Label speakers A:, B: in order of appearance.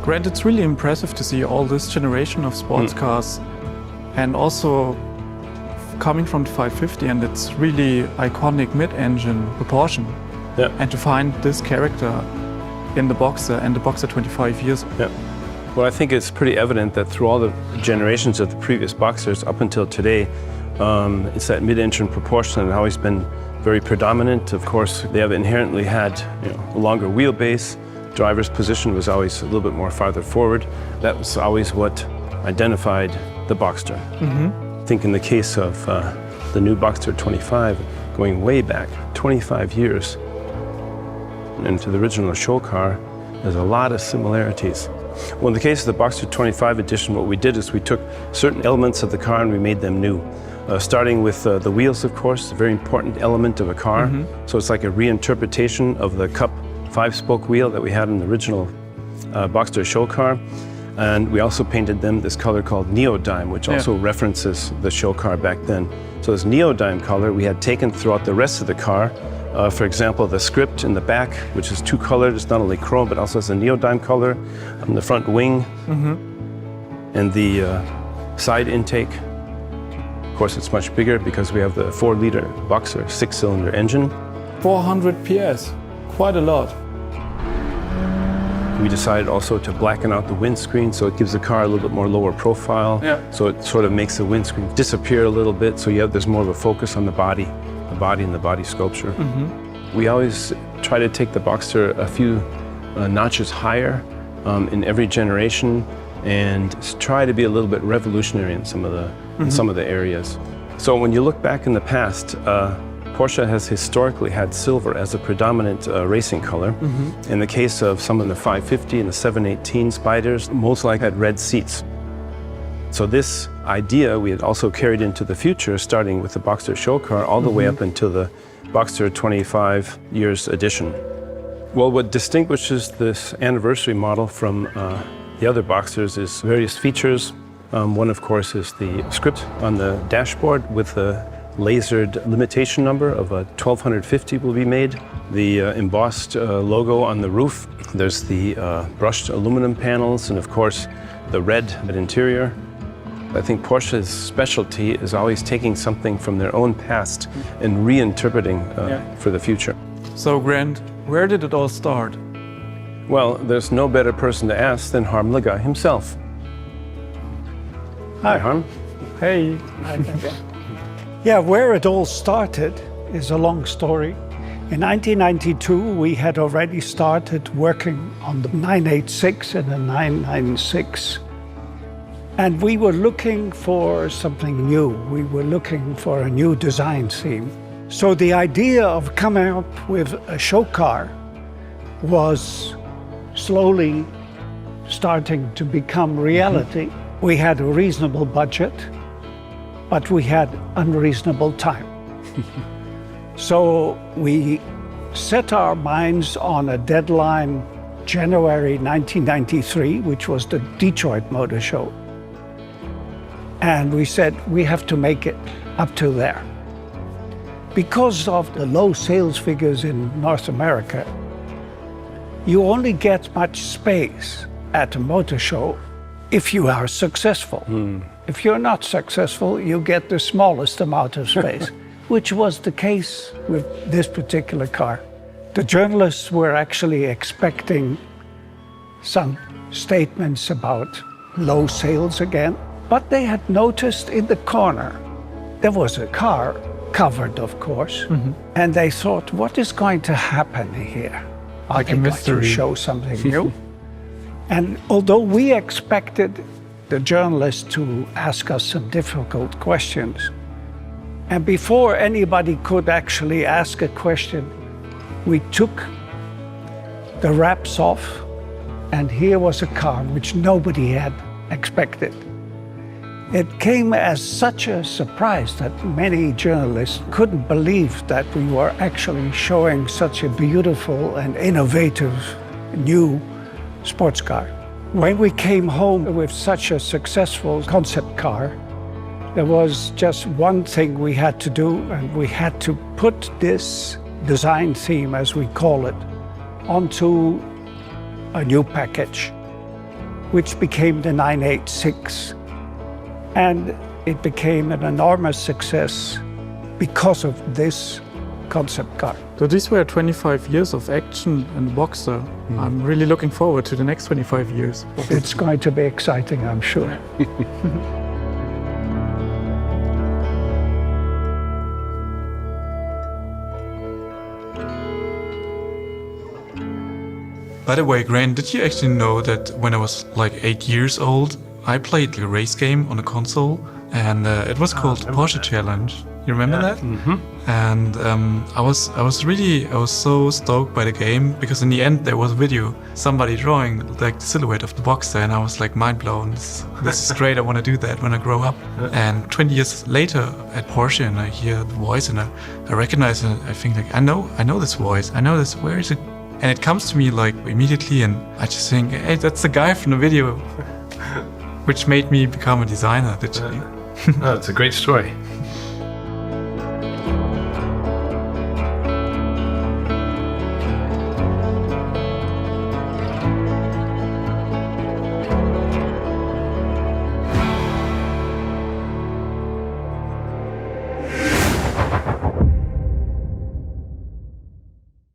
A: Grant, it's really impressive to see all this generation of sports cars, and also coming from the 550 and its really iconic mid-engine proportion, and to find this character in the Boxster and the Boxster 25 years.
B: Yeah. Well, I think it's pretty evident that through all the generations of the previous Boxsters up until today, it's that mid-engine proportion that always been very predominant. Of course, they have inherently had a longer wheelbase. Driver's position was always a little bit more farther forward. That was always what identified the Boxster. I think in the case of the new Boxster 25, going way back 25 years, and to the original show car, there's a lot of similarities. Well, in the case of the Boxster 25 edition, what we did is we took certain elements of the car and we made them new. Starting with the wheels, of course, a very important element of a car. So it's like a reinterpretation of the Cup 5-spoke wheel that we had in the original Boxster show car. And we also painted them this color called neodyme, which also references the show car back then. So this neodyme color we had taken throughout the rest of the car. For example, the script in the back, which is two-colored, it's not only chrome, but also has a neodyme color on the front wing. And the side intake, of course, it's much bigger because we have the 4-liter Boxster 6-cylinder engine.
A: 400 PS, quite a lot.
B: We decided also to blacken out the windscreen, so it gives the car a little bit more lower profile. So it sort of makes the windscreen disappear a little bit, so there's more of a focus on the body and the body sculpture. We always try to take the Boxster a few notches higher in every generation, and try to be a little bit revolutionary in some of the areas. So when you look back in the past, Porsche has historically had silver as a predominant racing color. In the case of some of the 550 and the 718 Spyders, most likely had red seats. So this idea we had also carried into the future, starting with the Boxster show car all the way up until the Boxster 25 years edition. Well, what distinguishes this anniversary model from the other Boxsters is various features. One, of course, is the script on the dashboard with the lasered limitation number of 1250 will be made. The embossed logo on the roof. There's the brushed aluminum panels, and of course the red interior. I think Porsche's specialty is always taking something from their own past and reinterpreting for the future.
A: So Grant, where did it all start?
B: Well, there's no better person to ask than Harm Lagaay himself. Hi, Harm.
C: Hey. Yeah, where it all started is a long story. In 1992, we had already started working on the 986 and the 996. And we were looking for something new. We were looking for a new design theme. So the idea of coming up with a show car was slowly starting to become reality. We had a reasonable budget, but we had unreasonable time. So we set our minds on a deadline, January 1993, which was the Detroit Motor Show. And we said, we have to make it up to there. Because of the low sales figures in North America, you only get much space at a motor show if you are successful. If you're not successful, you get the smallest amount of space, which was the case with this particular car. The journalists were actually expecting some statements about low sales again, but they had noticed in the corner there was a car, covered of course, and they thought, what is going to happen here? Are they going to show something new? And although we expected the journalists to ask us some difficult questions, and before anybody could actually ask a question, we took the wraps off, and here was a car which nobody had expected. It came as such a surprise that many journalists couldn't believe that we were actually showing such a beautiful and innovative new sports car. When we came home with such a successful concept car, there was just one thing we had to do, and we had to put this design theme, as we call it, onto a new package. which became the 986. And it became an enormous success because of this concept car.
A: So these were 25 years of action in Boxster. I'm really looking forward to the next 25 years.
C: It's going to be exciting, I'm sure.
D: By the way, Grant, did you actually know that when I was like 8 years old, I played a race game on a console, and it was called Porsche Challenge. You remember that?
B: Mm-hmm.
D: And I was so stoked by the game, because in the end there was a video, somebody drawing like the silhouette of the Boxster, and I was like mind blown. This is great. I want to do that when I grow up. And 20 years later at Porsche, and I hear the voice, and I recognize it. I think like I know this voice. I know this. Where is it? And it comes to me like immediately, and I just think, hey, that's the guy from the video, which made me become a designer. Literally.
B: Oh, it's a great story.